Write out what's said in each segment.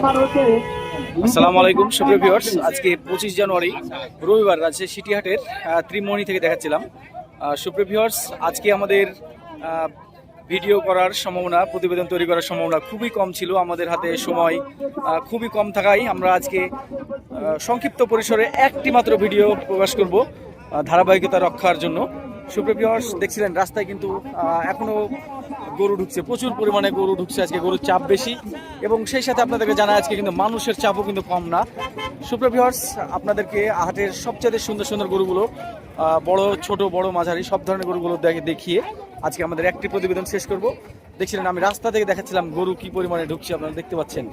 আসসালামু আলাইকুম সুপ্রিয় ভিউয়ার্স, আজকে 25 জানুয়ারি রবিবার রাজশাহী সিটিহাটের ত্রিমোহনী থেকে দেখাচ্ছিলাম। সুপ্রিয় ভিউয়ার্স, আজকে আমাদের ভিডিও করার সম্ভাবনা, প্রতিবেদন তৈরি করার সম্ভাবনা খুবই কম ছিল। আমাদের হাতে সময় খুবই কম থাকায় আমরা আজকে সংক্ষিপ্ত পরিসরে একটি মাত্র ভিডিও প্রকাশ করব ধারাবাহিকতা রক্ষার জন্য। সুপ্রিয় ভিউয়ার্স, দেখছিলেন রাস্তায় কিন্তু এখনো গরু ঢুকছে, প্রচুর পরিমাণে গরু ঢুকছে। আজকে গরুর চাপ বেশি এবং সেই সাথে আপনাদেরকে জানা আজকে কিন্তু মানুষের চাপও কিন্তু কম না। সুপ্রিয় ভিউয়ার্স, আপনাদেরকে হাটের সবচেয়ে সুন্দর সুন্দর গরুগুলো, বড় ছোট বড় মাঝারি সব ধরনের গরুগুলো দেখিয়ে আজকে আমাদের একটি প্রতিবেদন শেষ করব। দেখছিলেন আমি রাস্তা থেকে দেখাচ্ছিলাম গরু কি পরিমাণে ঢুকছে, আপনারা দেখতে পাচ্ছেন।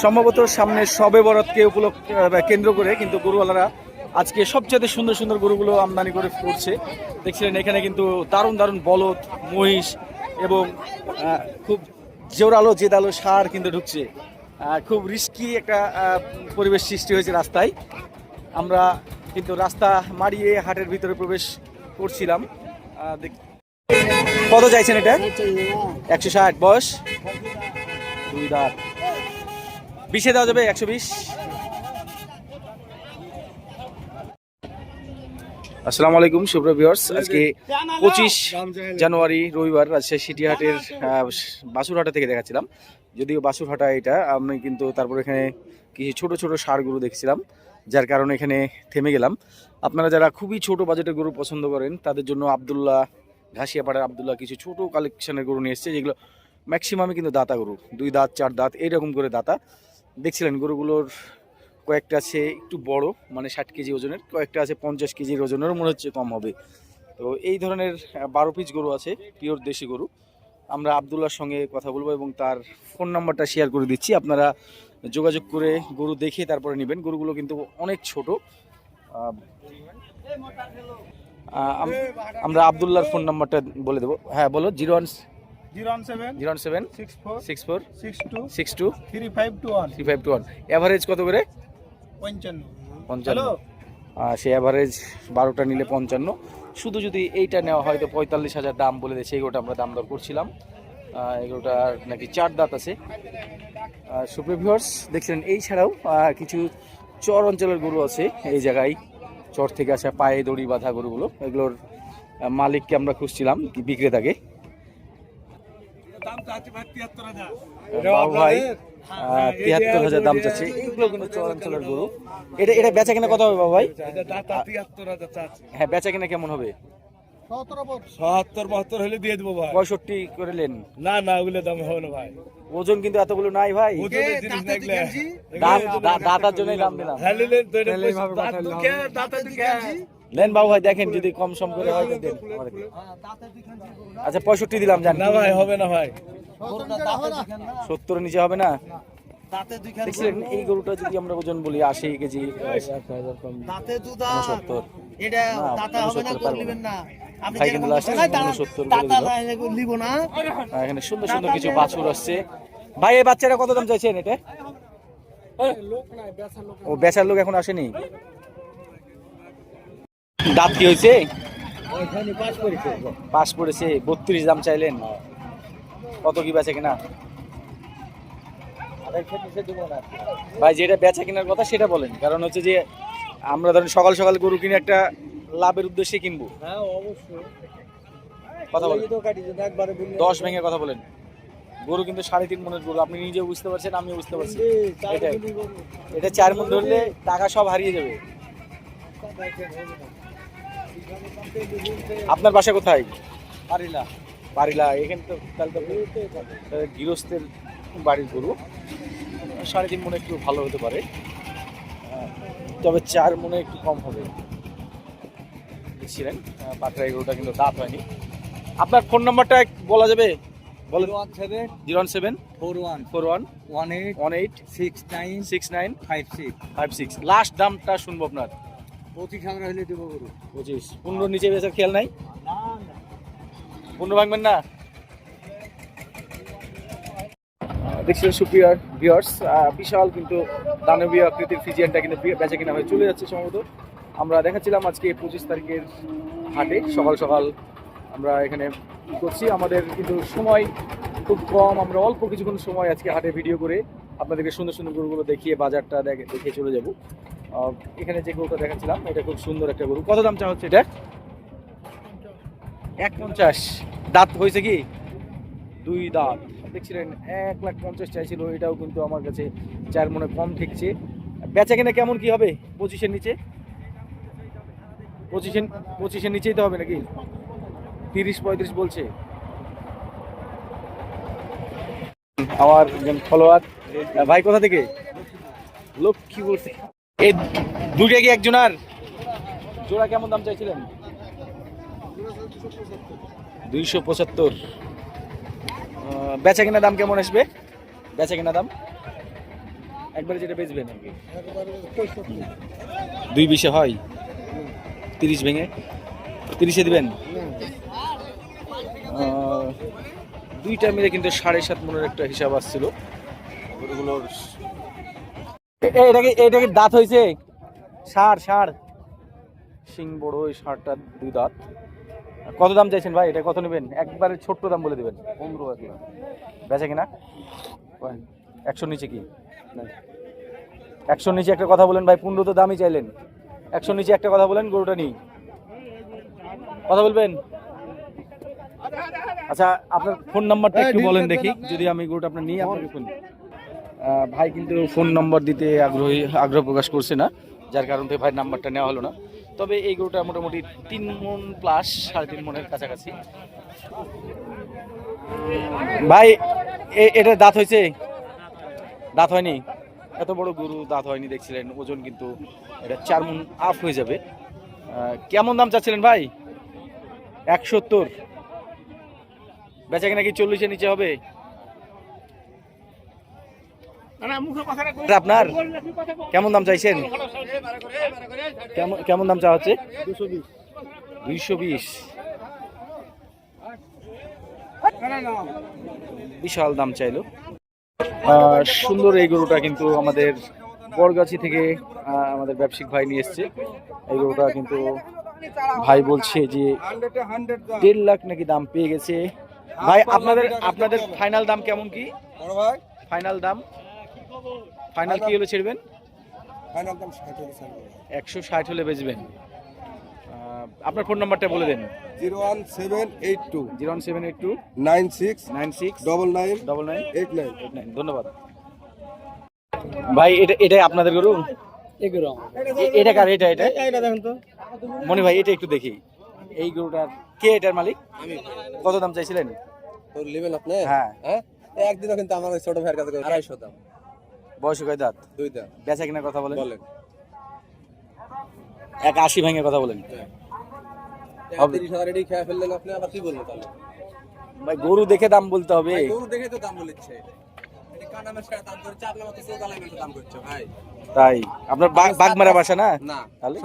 সম্ভবত সামনে শবে বরাতকে কেন্দ্র করে কিন্তু গরুওয়ালারা আজকে সবচেয়ে সুন্দর সুন্দর গরুগুলো আমদানি করে করছে। দেখছিলেন এখানে কিন্তু দারুণ দারুণ বলদ, মহিষ এবং খুব জোরালো জেদালো ষাঁড় কিন্তু ঢুকছে। খুব রিস্কি একটা পরিবেশ সৃষ্টি হয়েছে রাস্তায়। আমরা কিন্তু রাস্তা মারিয়ে হাটের ভিতরে প্রবেশ করছিলাম। কত চাইছেন এটা? 160। বয়স 2 দাঁত। 20-এ দেওয়া যাবে? 120। আসসালামু আলাইকুম সুপ্রিয় ভিউয়ার্স, আজকে 25 জানুয়ারি রবিবার রাজশাহী সিটিহাটের বাসুরহাটা থেকে দেখাচ্ছিলাম। যদিও বাসুরহাটা এটা, আমি কিন্তু তারপর এখানে কিছু ছোট ছোট ষাঁড় গরু দেখছিলাম, যার কারণে এখানে থেমে গেলাম। আপনারা যারা খুবই ছোট বাজেটের গরু পছন্দ করেন তাদের জন্য আবদুল্লাহ, ঘাসিয়াপাড়ার আবদুল্লাহ কিছু ছোট কালেকশনের গরু নিয়ে এসছে, যেগুলো ম্যাক্সিমামই কিন্তু দাতা গরু, 2 দাঁত 4 দাঁত এইরকম করে দাতা। দেখছিলেন গরুগুলোর কয়েকটা আছে একটু বড়, মানে 60 কেজি ওজনের, কয়েকটা আছে 50 কেজির ওজনেরও মনে হচ্ছে কম হবে। তো এই ধরনের 12 পিস গরু আছে, পিওর দেশি গরু। আমরা আবদুল্লাহর সঙ্গে কথা বলবো এবং তার ফোন নাম্বারটা শেয়ার করে দিচ্ছি। আপনারা যোগাযোগ করে গরু দেখে তারপরে নেবেন। গরুগুলো কিন্তু অনেক ছোট। আমরা আবদুল্লাহর ফোন নাম্বারটা বলে দেবো। হ্যাঁ বলো। 017 64 62 3521। এভারেজ কত করে? 55। সে এভারেজ 12টা নিলে 55। শুধু যদি এইটা নেওয়া হয় তো 45,000 দাম বলে দিয়েছে। এগুলোটা আমরা দাম দর করছিলাম। এগুলোটার নাকি 4 দাঁত আছে। সুপ্রিয় ভিউয়ার্স, দেখছিলেন এই ছাড়াও কিছু চর অঞ্চলের গরু আছে এই জায়গায়, চর থেকে আসা পায়ে দড়ি বাঁধা গরুগুলো। এগুলোর মালিককে আমরা খুঁজছিলাম, কি বিক্রেতাকে। ভাই 73,000 দাম চাচ্ছে। এইগুলো কিন্তু চরাঞ্চলের গরু। এটা বেচা কিনা কত হবে বাবু ভাই? হ্যাঁ, বেচা কিনা কেমন হবে? 70-72 হলে দিয়ে দেবো ভাই। 65 করে নেন। না না, ওগুলো দাম হবে না ভাই। ওজন কিন্তু এতগুলো নাই ভাই। দাতার জন্যই দাম দিলাম। নেন বাবু ভাই, দেখেন যদি কম সম করে হয় দেন। আচ্ছা 65 দিলাম। জান না ভাই, হবে না ভাই। 70 নিচে হবে না। দেখছিলেন এই গরুটা যদি আমরা ওজন বলি 80 কেজি, 70 ভাই কিন্তু লাস্ট 69 করে দিল। এখানে সুন্দর সুন্দর কিছু বাছুর আসছে। ভাই এই বাচ্চাটা কত দাম চাইছেন? এটা ও বেচার লোক এখন আসেনি। দাঁত কি হয়েছে? পাস পড়েছে। 32 দাম চাইলেন। কত কি বেচা কিনা? ভাই যেটা বেচা কেনার কথা সেটা বলেন, কারণ হচ্ছে যে আমরা ধরেন সকাল সকাল গরু কিনে একটা লাভের উদ্দেশ্যে কিনবো। হ্যাঁ অবশ্যই। কথা বলেন, 10 ভেঙে কথা বলেন। গরু কিন্তু 3.5 মনের গরু, আপনি নিজেও বুঝতে পারছেন, আমিও বুঝতে পারছি। এটা 4 মন ধরলে টাকা সব হারিয়ে যাবে। আপনার বাসা কোথায়? পারিলা। এখানে তো গৃহস্থের বাড়ির গরু। 3.5 মনে একটু ভালো হতে পারে, তবে 4 মনে একটু কম হবে। দেখছিলেন পাকড়াই গরুটা কিন্তু দাঁত হয়নি। আপনার ফোন নাম্বারটা বলা যাবে? বলেন। 017 41 18 69 লাস্ট দামটা শুনবো আপনার। 25 হলে দেবো গরু। 25। 15 নিচে বেচার খেয়াল নাই? 15 ভাঙবেন না? দেখছিলেন সুপ্রিয় ভিউয়ার্স, বিশাল কিন্তু দানবীয় আকৃতির ফিজিয়ানটা কিন্তু বেচা কিনা হয়ে চলে যাচ্ছে সম্ভবত। আমরা দেখাচ্ছিলাম আজকে 25 তারিখের হাটে সকাল সকাল আমরা এখানে করছি। আমাদের কিন্তু সময় খুব কম, আমরা অল্প কিছুক্ষণ সময় আজকে হাটে ভিডিও করে আপনাদেরকে সুন্দর সুন্দর গরুগুলো দেখিয়ে বাজারটা দেখিয়ে চলে যাব। এখানে যে গরুটা দেখাচ্ছিলাম এটা খুব সুন্দর একটা গরু। কত দাম চা হচ্ছে এটা? 150। দাঁত হয়েছে কি? 2 দাঁত। দেখছিলেন 1,50,000 চাইছিল, এটাও কিন্তু আমার কাছে 4 মনে কম ঠেকছে। বেচা কিনা কেমন কি হবে? 25-এর নিচে? 25-এর নিচেই তো হবে নাকি? 30-35 বলছে আমার একজন ফলোয়ার। ভাই কোথা থেকে? লোক কি বলছে? এই দুইটা কি একজনের? জোড়া কেমন দাম চাইছিলেন? 275। বেচা কিনা দাম কেমন আসবে? বেচা কিনা দাম একবারে যেটা বেচবেন নাকি? 220-এ হয়? 30 ভেঙে 30-এ দিবেন? দুইটা মিলে কিন্তু 7.5 মনের একটা হিসাব আসছিল গরুগুলোর। এটা কি দাঁত হয়েছে? ষাঁড় সিং বড়, ওই ষাঁড়টা 2 দাঁত। কত দাম চাইছেন ভাই? এটা কত নেবেন? একবারে ছোট্ট দাম বলে দিবেন। 15 বেচা কিনা 100 নিচে কি? 100 নিচে একটা কথা বলেন ভাই। 15 তো দামই চাইলেন, 100 নিচে একটা কথা বলেন, গরুটা নিই। কথা বলবেন? আচ্ছা আপনার ফোন নাম্বারটা একটু বলেন দেখি, যদি আমি গরুটা আপনার নিয়ে আপনাকে ফোন। ভাই কিন্তু ফোন নাম্বার দিতে আগ্রহ প্রকাশ করছে না, যার কারণে ভাই নাম্বারটা নেওয়া হলো না। তবে এই গরুটা মোটামুটি 3 মণ প্লাস, 3.5 মণের কাছাকাছি। ভাই এটা দাঁত হয়েছে? দাঁত হয়নি? এত বড় গরু দাঁত হয়নি দেখছিলেন, ওজন কিন্তু এটা 4 মণ আপ হয়ে যাবে। কেমন দাম চাচ্ছিলেন ভাই? 170। বেচা কিনা কি 40-এর নিচে হবে? আপনার কেমন দাম চাইছেন? কেমন দাম চা হচ্ছে? 220। বিশাল দাম চাইলো। সুন্দর এই গরুটা কিন্তু আমাদের বরগাছি থেকে আমাদের ব্যবসায়িক ভাই নিয়ে এসছে। এই গরুটা কিন্তু ভাই বলছে যে 1.5 লাখ নাকি দাম পেয়ে গেছে। ভাই আপনাদের ফাইনাল দাম কেমন কি? ফাইনাল দাম ফাইনাল কি হলে ছেড়বেন? 160 হলে বেচবেন। আপনার ফোন নাম্বারটা বলে দেন। 01782 96 99 ধন্যবাদ ভাই। এটা আপনাদের গরু? এটা কার? এটা দেখেন তো মনি ভাই, এটা একটু দেখি। এই গরুটার কে এটার মালিক? আমি। কত দাম চাইছিলেন? তোর নেবেন আপনি? হ্যাঁ। একদিনও কিন্তু আমার ওই ছোট ভাইয়ের কাছে 250 দাম। বয়স কয় দাঁত? 2 দাম। বেচা কিনা কথা বলেন। 180 ভেঙে কথা বলেন। 30,000 এটাই খেয়ে ফেললেন আপনি, আবার কি বলবো তাহলে? ভাই গরু দেখে দাম বলতে হবে। গরু দেখে তো দাম বলেছে। এটা কানামের সাথে দাম করে চাপলা মতো সোগালাই মতো দাম করছে ভাই। তাই আপনার বাগমারা বাসা না? না, তাহলে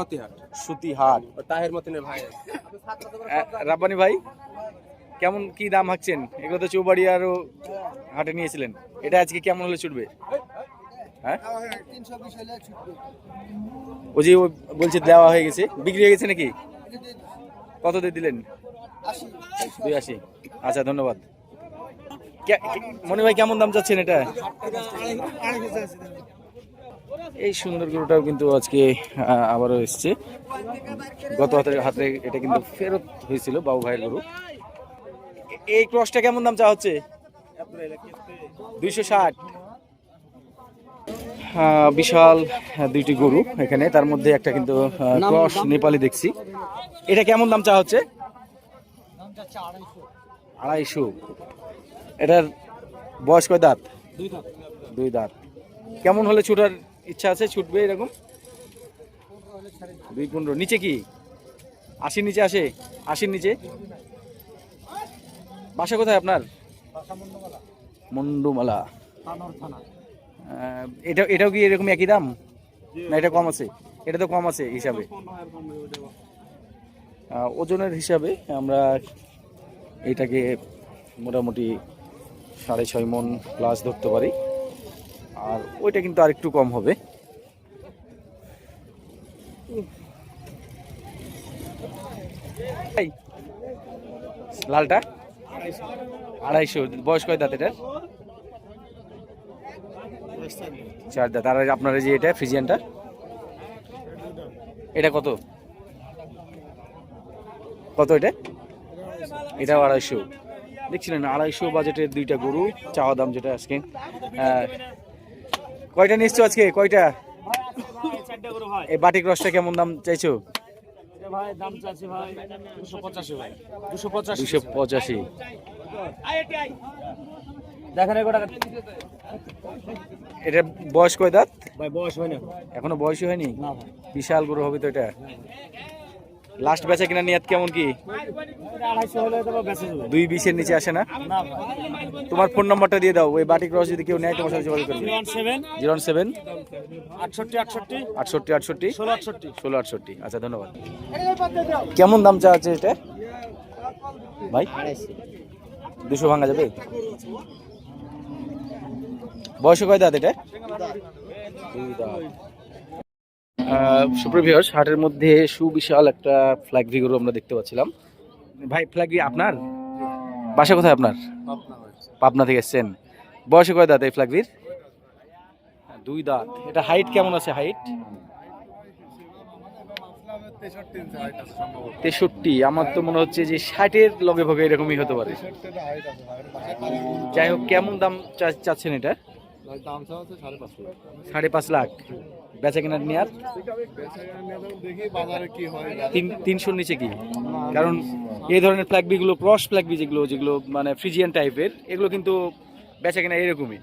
সতীহাট। ও তাহের মতনে ভাই। রাব্বানি ভাই কেমন কি দাম হাঁকছেন? এগুলো তো চৌবাড়ি আরো হাটে নিয়েছিলেন, এটা আজকে কেমন হলে ছুটবে? হ্যাঁ 320 হলে ছুটবে। ও যে বলছে দেওয়া হয়ে গেছে, বিক্রি হয়ে গেছে নাকি? কত দিয়ে দিলেন? 82। আচ্ছা ধন্যবাদ। মনি ভাই কেমন দাম চাচ্ছেন এটা? এই সুন্দর গরুটাও কিন্তু আজকে আবারও এসছে। গত হাতে এটা কিন্তু ফেরত হয়েছিল বাবু ভাইয়ের গরু। এই ক্রসটা কেমন দাম চা হচ্ছে? 260। বিশাল দুইটি গরু এখানে, তার মধ্যে একটা কিন্তু ক্রস নেপালি দেখছি। এটা কেমন দাম চা হচ্ছে? 250। এটার বয়স কয় দাঁত? 2 দাঁত। কেমন হলে ছুটার ইচ্ছা আছে? ছুটবে এরকম 215। নিচে কি 80 নিচে আসে? 80 নিচে। বাসা কোথায় আপনার? মন্ডুমালা। এটাও কি এরকম একই দাম না এটা কম আছে? এটা তো কম আছে হিসাবে, ওজনের হিসাবে আমরা এটাকে মোটামুটি 6.5 মণ প্লাস ধরতে পারি, আর ওইটা কিন্তু আর একটু কম হবে। লালটা 250 বয়স কয় দাঁত এটার? 4 দাঁত। আর আপনার এই যে এটা ফ্রিজিয়ানটা, এটা কত কত এটা? এটাও 250। দেখছিলেন 250 বাজেটের দুইটা গরু, চাওয়া দাম যেটা আজকে। কয়টা নিচ্ছ আজকে, কয়টা? এই বাটিক রসটা কেমন দাম চাইছো? ভাই দাম চাচ্ছি ভাই 285 ভাই 285 285। দেখেন এগোটা এটা বয়স কয় দাঁত? ভাই বয়স হয় না এখনো বয়সই হয়নি? না ভাই বিশাল গরু হবে তো এটা। লাস্ট বেচা কিনা নিয়াত কেমন কি? 250 হলে তো বেঁচে যাবে 220 নিচে আসে না? না ভাই তোমার ফোন নাম্বারটা দিয়ে দাও, ওই বাটিক রস যদি কেউ নেয় তোমার সাথে যোগাযোগ করবে। 07 07 68 68 68 68 16 68 16 68। আচ্ছা ধন্যবাদ। কেমন দাম চা আছে এটা ভাই? 200 ভাঙা যাবে? বয়স কয় দাঁত এটা? 2 দাঁত। সুপ্রিয় ভিউয়ার্স, হাটের মধ্যে সুবিশাল একটা ফ্ল্যাগভি গরু আমরা দেখতে পাচ্ছিলাম। ভাই ফ্ল্যাগভি আপনার বাসা কোথায় আপনার? পাবনা থেকে এসেছেন। বয়স কয় দাঁত এই ফ্ল্যাগভির? 2 দাঁত। এটা হাইট কেমন আছে? হাইট 63। আমার তো মনে হচ্ছে যে 60-এর লগে ভগে এরকমই হতে পারে। যাই হোক, কেমন দাম চাচ্ছেন এটা? দাম চাচ্ছে 5.5 লাখ। বেচা কেনার নিয়ার দেখি বাজারে কি হয়। 300-র নিচে কি? কারণ এই ধরনের ফ্ল্যাগবি গুলো, ক্রস ফ্ল্যাগবি যেগুলো মানে ফ্রিজিয়ান টাইপের, এগুলো কিন্তু বেচা কেনা এরকমই।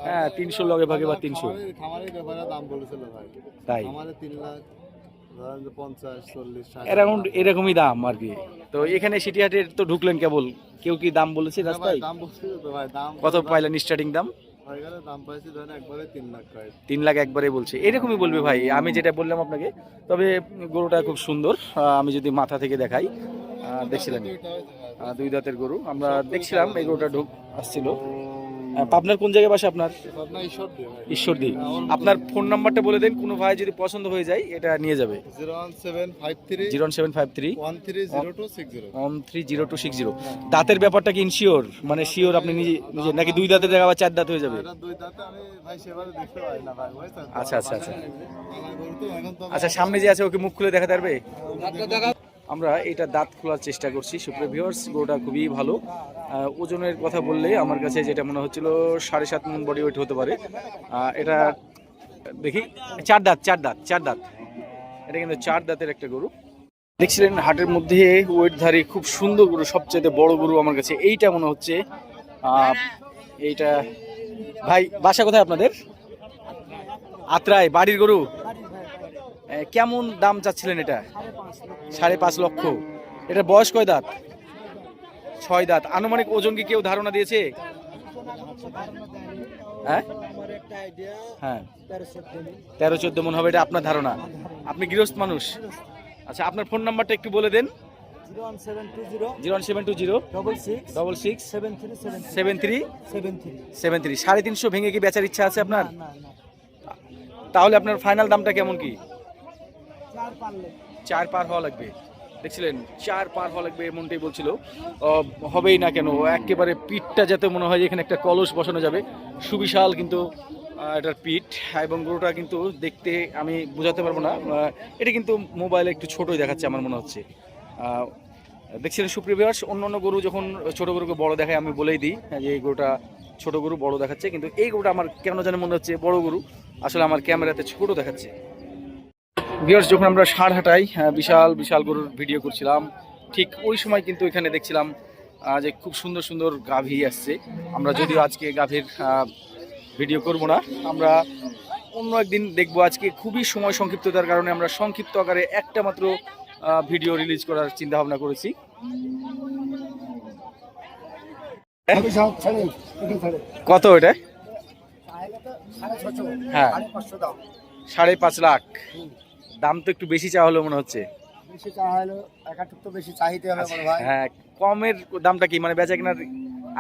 হ্যাঁ, 300 লগে ভাগে বা 300। খামারের ব্যাপারে দাম বলেছিল ভাই, তাই আমাদের 3 লাখ, ধরেন যে 50 40 60 অ্যারাউন্ড এরকমই দাম আর কি। তো এখানে সিটিহাটের তো ঢুকলেন কেবল, কেউ কি দাম বলেছে রাস্তায়? দাম বলছিল তো ভাই, দাম কত পাইলেন স্টার্টিং দাম? হয়ে গেলে দাম পাইছি ধরেন একবারে 3 লাখ টাকা। 3 লাখ একবারে বলছে, এরকমই বলবে ভাই। আমি যেটা বললাম আপনাকে, তবে গরুটা খুব সুন্দর। আমি যদি মাথা থেকে দেখাই, দেখছিলেন 2 দাঁতের গরু আমরা দেখছিলাম। এই গরুটা আসছিল। পাবনার কোন জায়গায় বাসা আপনার? আপনার ঈশ্বরদী। আপনার ফোন নাম্বারটা বলে দেন, কোনো ভাই যদি পছন্দ হয়ে যায় এটা নিয়ে যাবে। 01753 0753 130260। 130260। দাঁতের ব্যাপারটা কি ইনশিওর, মানে শিওর আপনি নিজে নাকি 2 দাঁতের জায়গা আবার 4 দাঁত হয়ে যাবে? এটা 2 দাঁতে আমি ভাই সেবারে দেখতে পাই না ভাই, বুঝছেন? আচ্ছা আচ্ছা আচ্ছা আমার গরু তো এখন তো আচ্ছা, সামনে যে আছে ওকে মুখ খুলে দেখাতে পারবে? আমরা এটা দাঁত খোলার চেষ্টা করছি। সুপ্রিয় ভিউয়ার্স, গরুটা খুবই ভালো। ওজনের কথা বললে আমার কাছে যেটা মনে হচ্ছিল 7.5 মণ বডি ওয়েট হতে পারে। এটা দেখি 4 দাঁত। এটা কিন্তু 4 দাঁতের একটা গরু। দেখছিলেন হাটের মধ্যে ওয়েটধারী খুব সুন্দর গরু, সবচেয়ে বড় গরু আমার কাছে এইটা মনে হচ্ছে। এইটা ভাই বাসা কোথায় আপনাদের? আত্রাই। বাড়ির গরু? কেমন দাম চাচ্ছিলেন এটা? 5.5 লক্ষ। এটা বয়স কয় দাঁত? 6 দাঁত। আনুমানিক ওজন কি কেউ ধারণা দিয়েছে? হ্যাঁ হ্যাঁ 13-14 মণ হবে, এটা আপনার ধারণা? আপনি গৃহস্থ মানুষ? আচ্ছা, আপনার ফোন নাম্বারটা একটু বলে দেন। 01720 66 73 73। 350 ভেঙে কি বেচার ইচ্ছা আছে আপনার? তাহলে আপনার ফাইনাল দামটা কেমন কি? 4 পার হওয়া লাগবে। দেখছিলেন 4 পার হওয়া লাগবে এমনটাই বলছিল। হবেই না কেন, একেবারে পিঠটা যাতে মনে হয় এখানে একটা কলস বসানো যাবে। সুবিশাল কিন্তু এটার পিঠ, এবং গরুটা কিন্তু দেখতে আমি বোঝাতে পারবো না। এটা কিন্তু মোবাইলে একটু ছোটই দেখাচ্ছে আমার মনে হচ্ছে। দেখছিলেন সুপ্রিয় ভিউয়ার্স, অন্য গরু যখন ছোট গরুকে বড় দেখায় আমি বলেই দিই যে এই গরুটা ছোট গরু বড় দেখাচ্ছে, কিন্তু এই গরুটা আমার কেন জানে মনে হচ্ছে বড় গরু, আসলে আমার ক্যামেরাতে ছোট দেখাচ্ছে। ভিউয়ার্স, যখন আমরা সারহাটায় বিশাল গরুর ভিডিও করছিলাম, ঠিক ওই সময় কিন্তু এখানে দেখছিলাম যে খুব সুন্দর সুন্দর গাভী আসছে। আমরা যদিও আজকে গাভীর ভিডিও করব না, আমরা অন্য একদিন দেখবো। আজকে খুবই সময় সংক্ষিপ্ততার কারণে আমরা সংক্ষিপ্ত আকারে একটা মাত্র ভিডিও রিলিজ করার চিন্তা ভাবনা করেছি। কত এটা? হ্যাঁ 5.5 লাখ। দাম তো একটু বেশি চাওয়া হলো মনে হচ্ছে। হ্যাঁ, কমের দামটা কি, মানে বেচা কেনার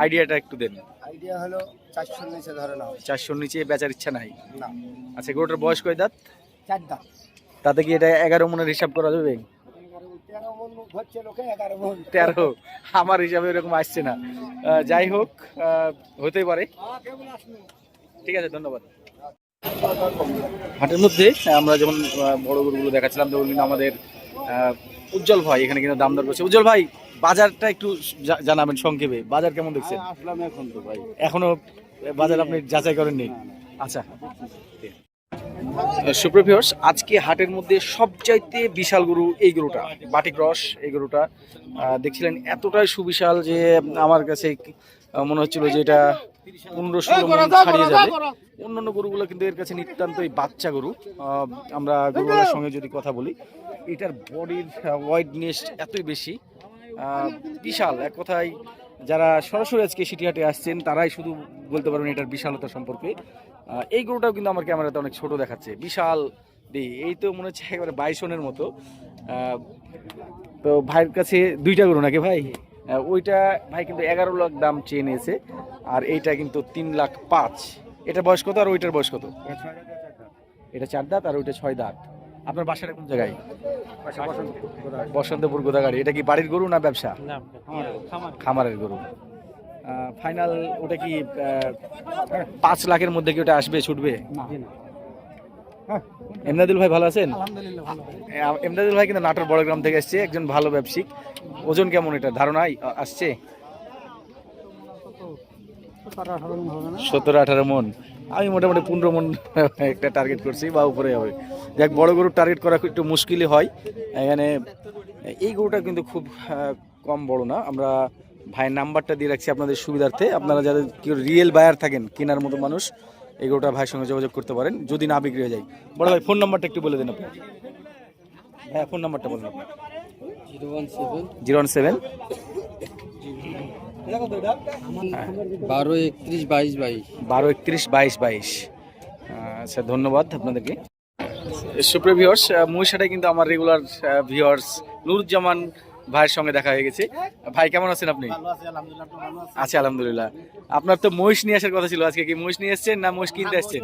আইডিয়াটা একটু দেন। আইডিয়া হলো 400 নিচে ধরে নাও। 400-র নিচে বেচার ইচ্ছা নাই না। আচ্ছা, গরুটার বয়স কয় দাঁত? 4 দাঁত। তাতে কি এটা 11 মণের হিসাব করা যাবে? 13, আমার হিসাবে এরকম আসছে না। যাই হোক, হতেই পারে। ঠিক আছে, ধন্যবাদ। হাটের মধ্যে আমরা যেমন বড় গরুগুলো দেখাচ্ছিলাম, তখন কিন্তু আমাদের উজ্জ্বল ভাই এখানে কিন্তু দাম দর করছে। উজ্জ্বল ভাই, বাজারটা একটু জানাবেন সংক্ষেপে, বাজার কেমন দেখছেন? আসলাম এখন তো ভাই। এখনো বাজার আপনি যাচাই করেননি? আচ্ছা, সুপ্রিয় ভিউয়ার্স, আজকে হাটের মধ্যে সবচাইতে বিশাল গরু এই গরুটা, বাটি ক্রস। এই গরুটা দেখছিলেন এতটাই সুবিশাল যে আমার কাছে মনে হচ্ছিল যে এটা 15-16 মণ ছাড়িয়ে যাবে। অন্যান্য গরুগুলো কিন্তু এর কাছে নিতান্তই বাচ্চা গরু। আমরা গরুগুলোর সঙ্গে যদি কথা বলি, এটার বডির ওয়েটনেস এতই বেশি, বিশাল। এক কথায় যারা সরাসরি আজকে সিটিহাটে আসছেন তারাই শুধু বলতে পারবেন এটার বিশালতা সম্পর্কে। এই গরুটাও কিন্তু আমার ক্যামেরাতে অনেক ছোট দেখাচ্ছে, বিশাল এই তো মনে হচ্ছে একেবারে বাইসনের মতো। তো ভাইয়ের কাছে দুইটা গরু নাকি ভাই? ওইটা ভাই কিন্তু 11 লাখ দাম চেয়ে নিয়েছে, আর এইটা কিন্তু 3,05,000। এটা বয়স কত আর ওইটার বয়স কত? এটা 4 দাঁত আর ওইটা 6 দাঁত। আপনার বাসাটা কোন জায়গায়? বসন্তপুর গোদাগাড়ি। এটা কি বাড়ির গরু না ব্যবসা? খামারের গরু। ফাইনাল ওটা কি 5 লাখের মধ্যে কি ওটা আসবে, ছুটবে? এমদাদুল ভাই ভালো আছেন? এমদাদুল ভাই কিন্তু নাটোর বড়গ্রাম থেকে এসছে, একজন ভালো ব্যবসায়িক। ওজন কেমন এটা ধারণাই আসছে? 17-18 মণ। আমি মোটামুটি 15 মণ একটা টার্গেট করছি, বা উপরে হবে। যাক, বড় গরুর টার্গেট করা একটু মুশকিলই হয় এখানে। এই গরুটা কিন্তু খুব কম বড় না। আমরা ভাইয়ের নাম্বারটা দিয়ে রাখছি আপনাদের সুবিধার্থে। আপনারা যাদের কেউ রিয়েল বায়ার থাকেন, কেনার মতো মানুষ, এই গরুটা ভাইয়ের সঙ্গে যোগাযোগ করতে পারেন যদি না বিক্রি হয়ে যায়। বড় ভাই, ফোন নাম্বারটা একটু বলে দেন আপনি। হ্যাঁ, ফোন নাম্বারটা বলুন আপনার। 017 123122। আচ্ছা, ধন্যবাদ আপনাদেরকে। সুপ্রিয় ভিউয়ার্স, মহিষাটাই কিন্তু আমার রেগুলার ভিউয়ার্স নুরুজ্জামান ভাইয়ের সঙ্গে দেখা হয়ে গেছে। ভাই কেমন আছেন আপনি? আচ্ছা, আলহামদুলিল্লাহ। আপনার তো মহিষ নিয়ে আসার কথা ছিল, আজকে কি মহিষ নিয়ে এসছেন না মহিষ কিনতে আসছেন?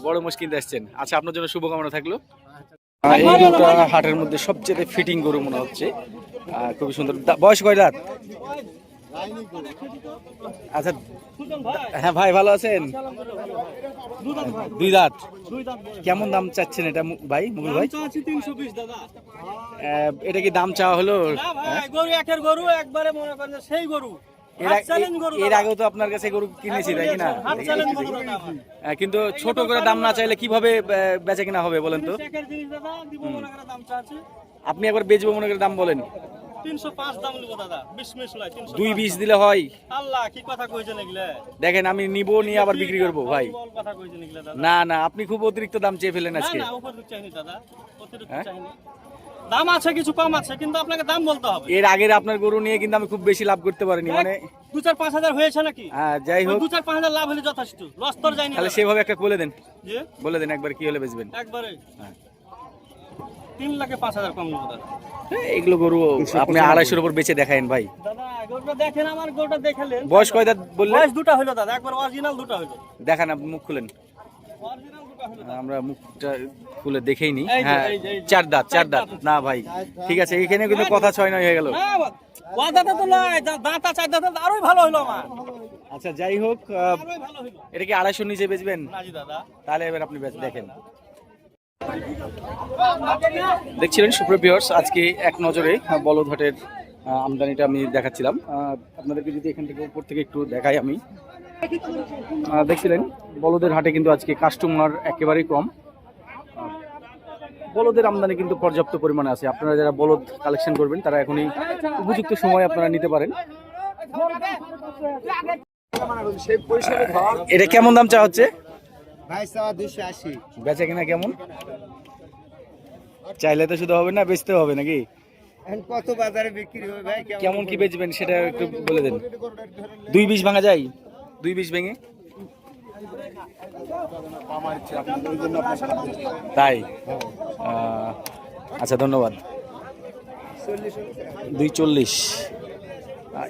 বড় মহিষ কিনতে আসছেন। আচ্ছা, আপনার জন্য শুভকামনা থাকলো। এই গরুটা হাটের মধ্যে সবচেয়ে ফিটিং গরু মনে হচ্ছে, খুবই সুন্দর। বয়স কয় দাঁত? আচ্ছা, হ্যাঁ ভাই, ভালো আছেন? 2 দাঁত। কেমন দাম চাচ্ছেন এটা ভাই, মুকুল ভাই? 320 দাদা। এটা কি দাম চাওয়া হলো? গরু একের গরু, একবারে মনে করেন সেই গরু। এর আগেও তো আপনার কাছে গরু কিনেছি, তাই কিনা? কিন্তু ছোট করে দাম না চাইলে কিভাবে বেচা কিনা হবে বলেন তো? আপনি একবার বেচবো মনে করে দাম বলেন। 305 দাম নিব দাদা, 220 দিলে হয়? আল্লাহ, কি কথা কইছেন এগুলা? দেখেন, আমি নিব, নিয়ে আবার বিক্রি করব ভাই। কথা কইছেন এগুলা দাদা? না না, আপনি খুব অতিরিক্ত দাম চেয়ে ফেলেন আজকে। না না, উপযুক্ত চাইনি দাদা, অতিরিক্ত চাইনি। দাম আছে, কিছু কম আছে, কিন্তু আপনাকে দাম বলতে হবে। এর আগের আপনার গরু নিয়ে কিন্তু আমি খুব বেশি লাভ করতে পারিনি, মানে 2-4-5 হাজার হয়েছে নাকি? হ্যাঁ, যাই হোক, 2-4-5 হাজার লাভ হলে যথেষ্ট, লস তোর যায়নি। তাহলে সেভাবে একটা বলে দেন, জি বলে দেন একবার কি হলে বেচবেন। একবারে হ্যাঁ, 3,05,000 কম নেব দাদা। এগুলো গরু আপনি 250-এর উপর বেচে দেখায়েন ভাই। দাদা, গরুটা দেখেন, আমার গরুটা দেখালেন। বয়স কয় দাঁত বললেন? বয়স 2টা হলো দাদা, একবার অরিজিনাল 2টা হলো। দেখান, আপনি মুখ খুলেন। অরিজিনাল 2টা হলো। আমরা মুখটা খুলে দেখেই নি। এই যে, হ্যাঁ, এই যে, 4 দাঁত। না ভাই, ঠিক আছে, এখানে কিন্তু কথা 6-9 হয়ে গেল। হ্যাঁ, ওয়াদাটা তো নয়, দাঁতা 4 দাঁতা আরোই ভালো হলো আমার। আচ্ছা, যাই হোক, আরোই ভালো হলো। এটা কি 250 নিচে বেচবেন? রাজি দাদা। তাহলে এবার আপনি দেখেন। দেখছিলেন সুপ্রিয় ভিউয়ার্স, আজকে এক নজরে বলদহাটের আমদানিটা আমি দেখাচ্ছিলাম আপনাদেরকে। যদি এখান থেকে উপর থেকে একটু দেখাই আমি, দেখছিলেন বলদের হাটে কিন্তু আজকে কাস্টমার একেবারেই কম। বলদের আমদানি কিন্তু পর্যাপ্ত পরিমাণে আছে। আপনারা যারা বলদ কালেকশন করবেন তারা এখনই উপযুক্ত সময় আপনারা নিতে পারেন। এটা কেমন দাম চাওয়া হচ্ছে? ভাই চাওয়া 280। বেচা কিনা কেমন? চাইলে তো শুধু হবে না, বেচতে হবে নাকি? এখন কত বাজারে বিক্রি হবে ভাই? কেমন কি বেচবেন সেটা একটু বলে দেন। 220 ভাঙা যায়? 220 ভেঙে তাই? আচ্ছা, ধন্যবাদ। 240।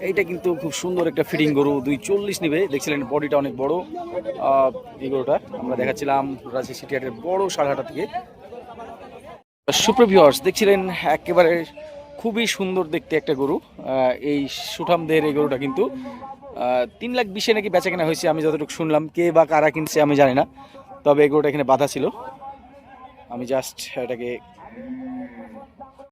এইটা কিন্তু খুব সুন্দর একটা ফিটিং গরু, 240 নিবে। দেখছিলেন বডিটা অনেক বড়। এই গরুটা আমরা দেখাচ্ছিলাম রাজশাহী সিটি হাটের বড় সারহাটা থেকে। সুপ্রভিউয়ার্স দেখছিলেন একেবারে খুবই সুন্দর দেখতে একটা গরু। এই সুঠামদের এই গরুটা কিন্তু 3,20,000 নাকি বেচা কেনা হয়েছে, আমি যতটুকু শুনলাম। কে বা কারা কিনছে আমি জানি না, তবে এই গরুটা এখানে বাঁধা ছিল। আমি জাস্ট এটাকে